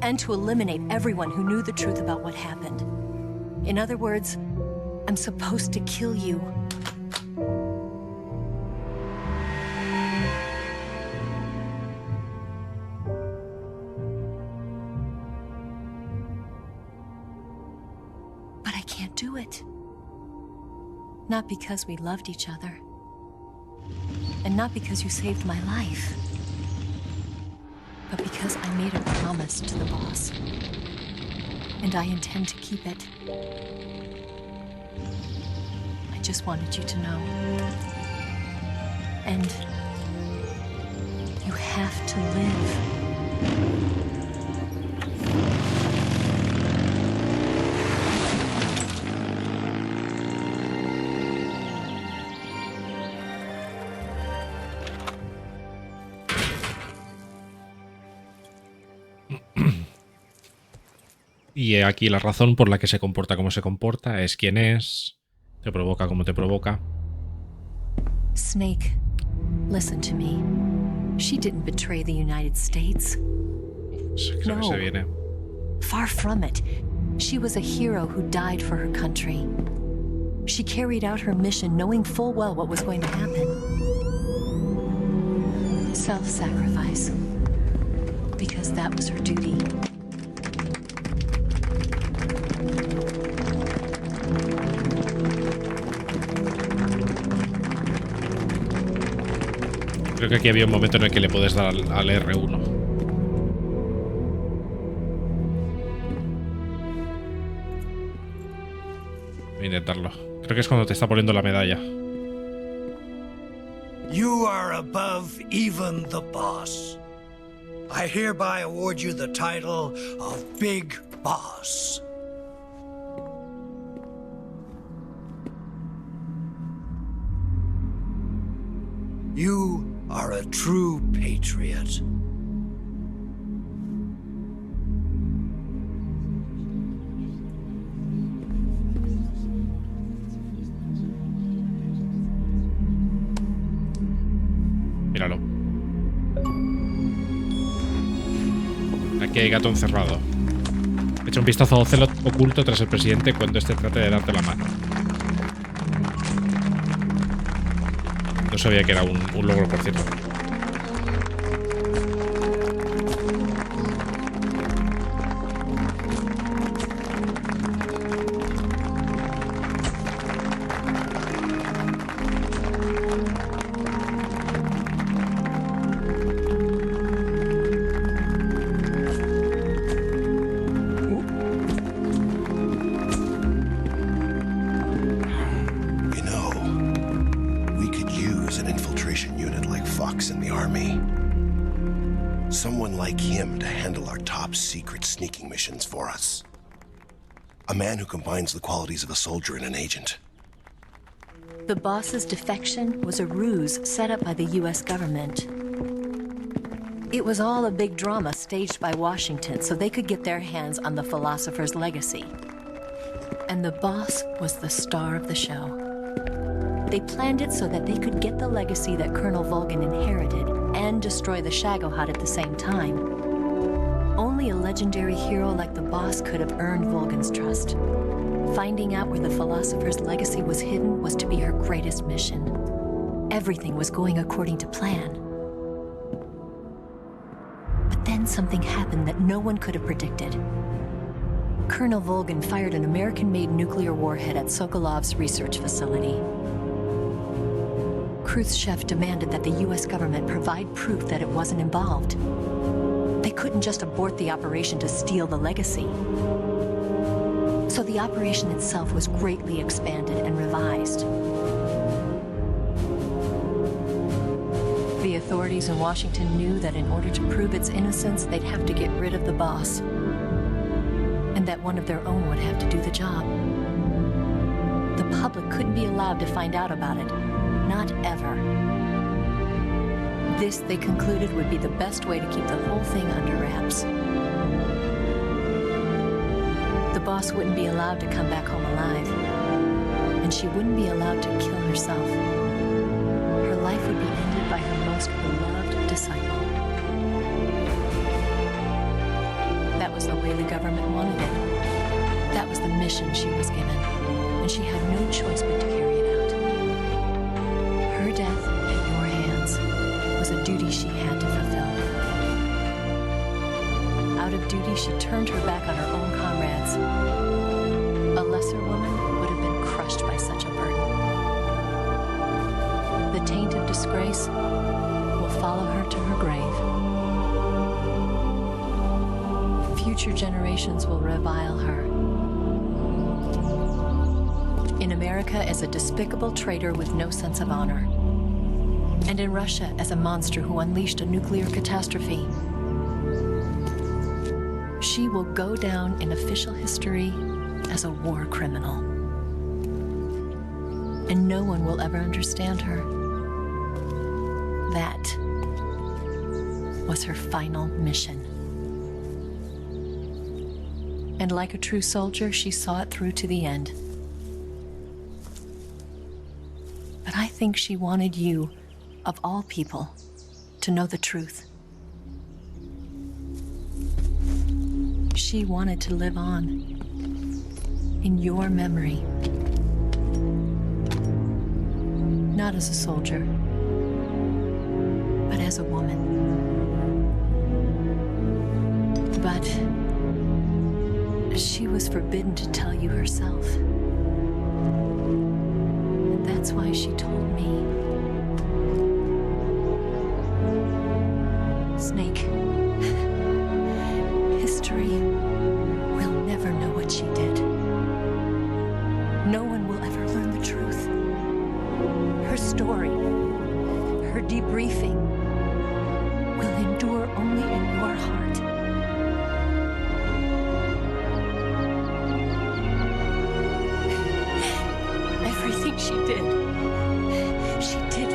and to eliminate everyone who knew the truth about what happened. In other words, I'm supposed to kill you. But I can't do it. Not because we loved each other. And not because you saved my life. But because I made a promise to the boss. And I intend to keep it. I just wanted you to know. And you have to live. Y aquí la razón por la que se comporta como se comporta es quién es, te provoca como te provoca. Snake, listen to me. She didn't betray the United States. Creo que se viene. Far from it. She was a hero who died for her country. She carried out her mission knowing full well what was going to happen. Self-sacrifice. Because that was her duty. Creo que aquí había un momento en el que le puedes dar al R1. Voy a intentarlo. Creo que es cuando te está poniendo la medalla. You are above even the boss. I hereby award you the title of Big Boss. You are a true patriot. Míralo. Aquí hay gato encerrado. Echa un vistazo a Ocelot oculto tras el presidente cuando este trate de darte la mano. No sabía que era un logro, por cierto. army. Someone like him to handle our top secret sneaking missions for us. A man who combines the qualities of a soldier and an agent. The boss's defection was a ruse set up by the US government. It was all a big drama staged by Washington so they could get their hands on the philosopher's legacy. And the boss was the star of the show. They planned it so that they could get the legacy that Colonel Volgin inherited and destroy the Shagohod at the same time. Only a legendary hero like the boss could have earned Volgin's trust. Finding out where the philosopher's legacy was hidden was to be her greatest mission. Everything was going according to plan. But then something happened that no one could have predicted. Colonel Volgin fired an American-made nuclear warhead at Sokolov's research facility. Khrushchev demanded that the US government provide proof that it wasn't involved. They couldn't just abort the operation to steal the legacy. So the operation itself was greatly expanded and revised. The authorities in Washington knew that in order to prove its innocence, they'd have to get rid of the boss, and that one of their own would have to do the job. The public couldn't be allowed to find out about it. Not ever. This, they concluded, would be the best way to keep the whole thing under wraps. The boss wouldn't be allowed to come back home alive, and she wouldn't be allowed to kill herself. Her life would be ended by her most beloved disciple. That was the way the government wanted it. That was the mission she was given, and she had no choice but to carry it out. Her death at your hands was a duty she had to fulfill. Out of duty, she turned her back on her own comrades. A lesser woman would have been crushed by such a burden. The taint of disgrace will follow her to her grave. Future generations will revile her. In America as a despicable traitor with no sense of honor. And in Russia as a monster who unleashed a nuclear catastrophe. She will go down in official history as a war criminal. And no one will ever understand her. That was her final mission. And like a true soldier, she saw it through to the end. But I think she wanted you, of all people, to know the truth. She wanted to live on in your memory. Not as a soldier, but as a woman. But she was forbidden to tell you herself. And that's why she told me. Snake, history will never know what she did. No one will ever learn the truth. Her story, her debriefing, will endure only in your heart. Everything she did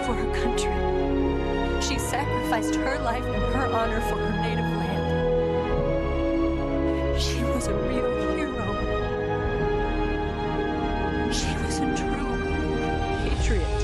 for her country. She sacrificed her life and her honor for her native land. She was a real hero. She was a true patriot.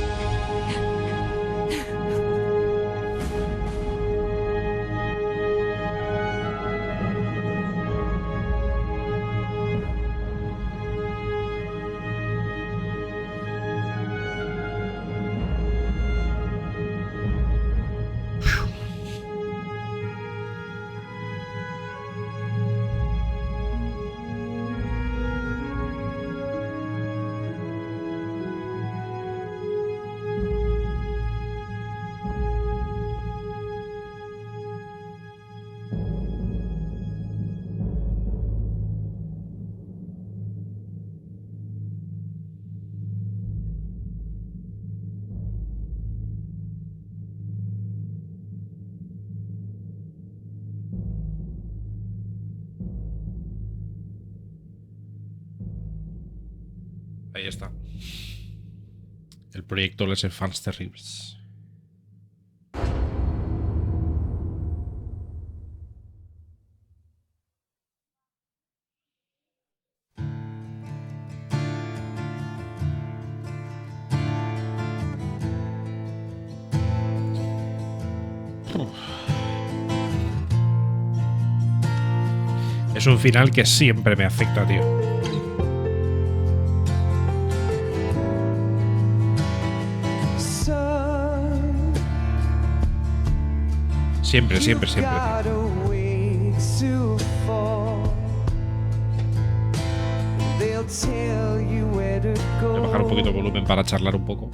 Ahí está. El proyecto Les Enfants Terribles. Es un final que siempre me afecta, tío. Siempre, siempre, siempre. Voy a bajar un poquito el volumen para charlar un poco.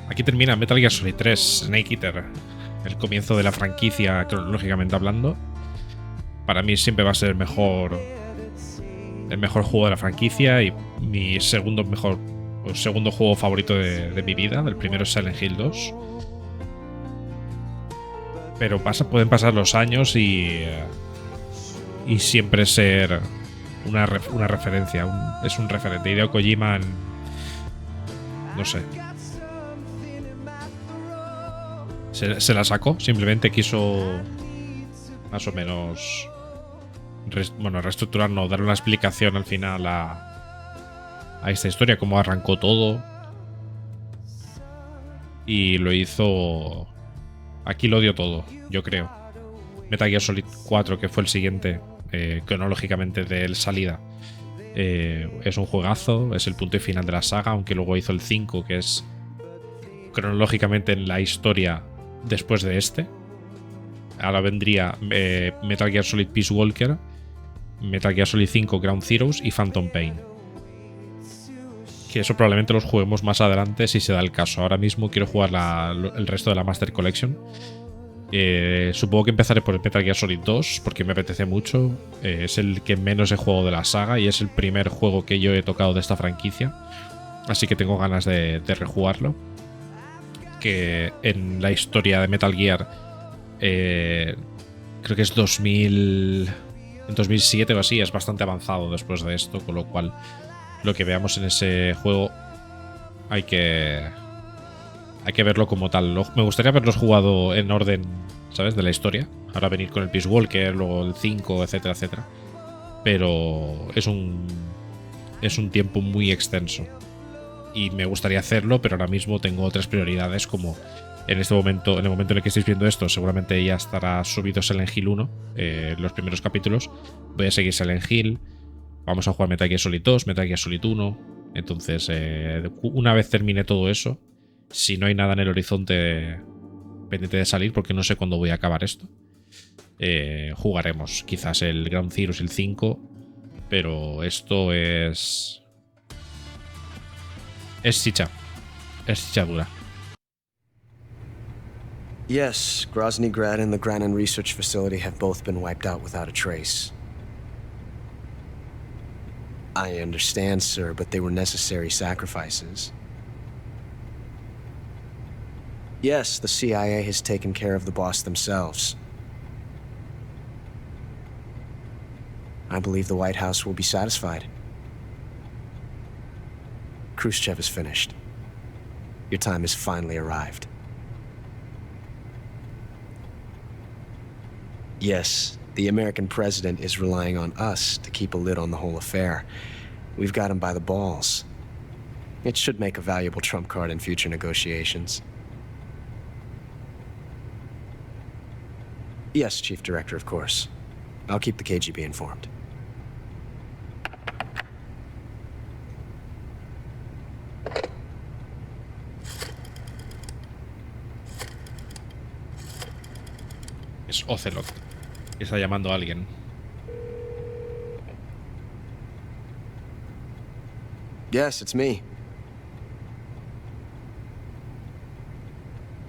Aquí termina Metal Gear Solid 3, Snake Eater. El comienzo de la franquicia, cronológicamente hablando. Para mí siempre va a ser el mejor juego de la franquicia y mi segundo juego favorito de mi vida. El primero es Silent Hill 2. Pero pueden pasar los años y siempre ser una referencia. Es un referente. Hideo Kojima, no sé. Se la sacó, simplemente quiso más o menos reestructurar, no, dar una explicación al final a esta historia, cómo arrancó todo. Y lo hizo. Aquí lo dio todo, yo creo. Metal Gear Solid 4, que fue el siguiente cronológicamente de salida, es un juegazo, es el punto y final de la saga, aunque luego hizo el 5, que es cronológicamente en la historia después de este. Ahora vendría Metal Gear Solid Peace Walker, Metal Gear Solid 5 Ground Zeroes y Phantom Pain. Que eso probablemente los juguemos más adelante si se da el caso. Ahora mismo quiero jugar el resto de la Master Collection. Supongo que empezaré por el Metal Gear Solid 2 porque me apetece mucho. Es el que menos he jugado de la saga y es el primer juego que yo he tocado de esta franquicia. Así que tengo ganas de rejugarlo. Que en la historia de Metal Gear creo que es 2007 o así, es bastante avanzado después de esto, con lo cual lo que veamos en ese juego hay que verlo como tal. Me gustaría haberlos jugado en orden, ¿sabes? De la historia. Ahora venir con el Peace Walker, luego el 5, etcétera, etcétera. Pero es un tiempo muy extenso. Y me gustaría hacerlo, pero ahora mismo tengo otras prioridades, como en este momento, en el momento en el que estéis viendo esto, seguramente ya estará subido Silent Hill 1, los primeros capítulos. Voy a seguir Silent Hill. Vamos a jugar Metal Gear Solid 2, Metal Gear Solid 1. Entonces, una vez termine todo eso, si no hay nada en el horizonte pendiente de salir, porque no sé cuándo voy a acabar esto, jugaremos quizás el Ground Zeroes y el 5, pero esto es chicha. Es chicha dura. Yes, Grozny Grad and the Granin Research Facility have both been wiped out without a trace. I understand, sir, but they were necessary sacrifices. Yes, the CIA has taken care of the boss themselves. I believe the White House will be satisfied. Khrushchev is finished. Your time has finally arrived. Yes, the American president is relying on us to keep a lid on the whole affair. We've got him by the balls. It should make a valuable trump card in future negotiations. Yes, Chief Director, of course. I'll keep the KGB informed. Es Ocelot. Está llamando a alguien. Yes, it's me.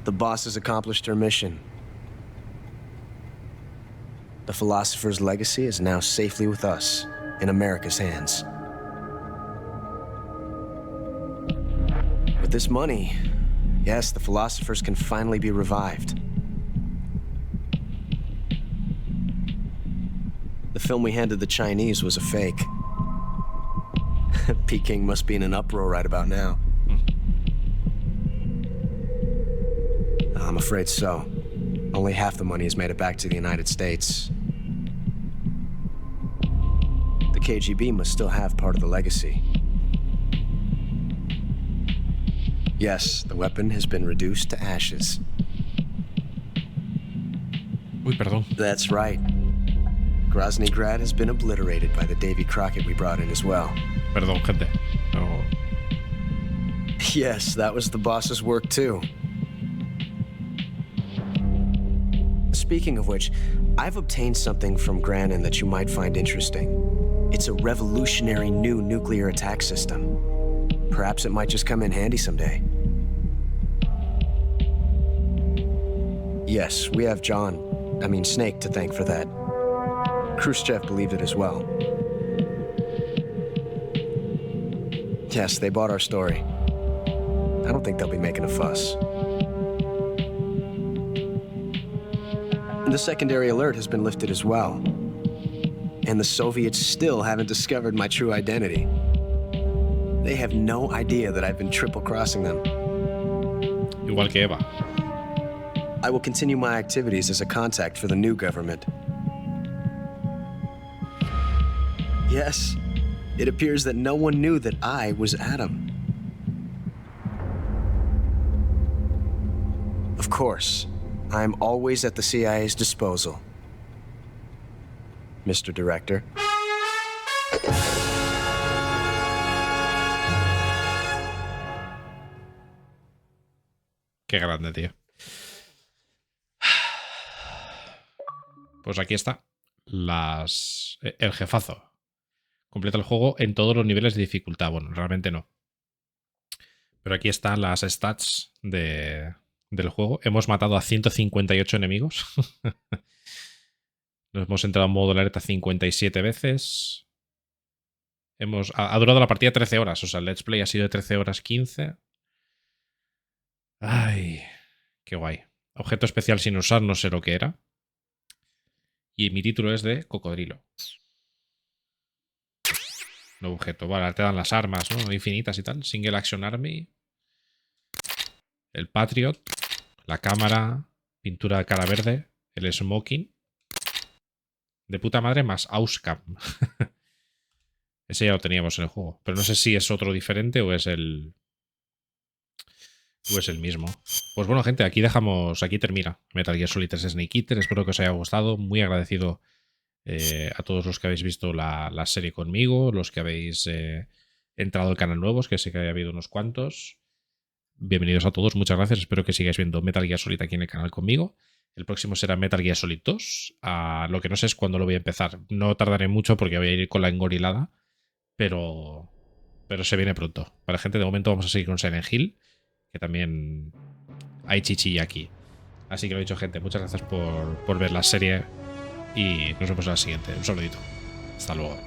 The boss has accomplished her mission. The philosopher's legacy is now safely with us, in America's hands. With this money, yes, the philosophers can finally be revived. The film we handed the Chinese was a fake. Peking must be in an uproar right about now. I'm afraid so. Only half the money has made it back to the United States. The KGB must still have part of the legacy. Yes, the weapon has been reduced to ashes. Uy, perdón. That's right. Groznygrad has been obliterated by the Davy Crockett we brought in as well. Perdón, gente. No. Yes, that was the boss's work too. Speaking of which, I've obtained something from Granin that you might find interesting. It's a revolutionary new nuclear attack system. Perhaps it might just come in handy someday. Yes, we have Snake to thank for that. Khrushchev believed it as well. Yes, they bought our story. I don't think they'll be making a fuss. The secondary alert has been lifted as well. And the Soviets still haven't discovered my true identity. They have no idea that I've been triple-crossing them. Igual que Eva. I will continue my activities as a contact for the new government. Yes, it appears that no one knew that I was Adam. Of course, I'm always at the CIA's disposal. Mr. Director. Qué grande, tío. Pues aquí está. El jefazo. Completa el juego en todos los niveles de dificultad. Bueno, realmente no. Pero aquí están las stats del juego. Hemos matado a 158 enemigos. Nos hemos entrado en modo alerta 57 veces. Ha durado la partida 13 horas. O sea, el let's play ha sido de 13 horas 15. Ay, qué guay. Objeto especial sin usar, no sé lo que era. Y mi título es de cocodrilo. Nuevo objeto. Vale, te dan las armas, ¿no? Infinitas y tal. Single Action Army. El Patriot. La cámara. Pintura de cara verde. El Smoking. De puta madre más Auscam. Ese ya lo teníamos en el juego. Pero no sé si es otro diferente o es el mismo. Pues bueno, gente, aquí termina Metal Gear Solid 3 Snake Eater. Espero que os haya gustado. Muy agradecido a todos los que habéis visto la serie conmigo, los que habéis entrado al canal nuevos, que sé que ha habido unos cuantos. Bienvenidos a todos, muchas gracias. Espero que sigáis viendo Metal Gear Solid aquí en el canal conmigo. El próximo será Metal Gear Solid 2. Lo que no sé es cuándo lo voy a empezar. No tardaré mucho porque voy a ir con la engorilada, pero se viene pronto. Para gente, de momento vamos a seguir con Silent Hill, que también hay chichilla aquí. Así que lo he dicho, gente, muchas gracias por ver la serie y nos vemos en la siguiente. Un saludito. Hasta luego.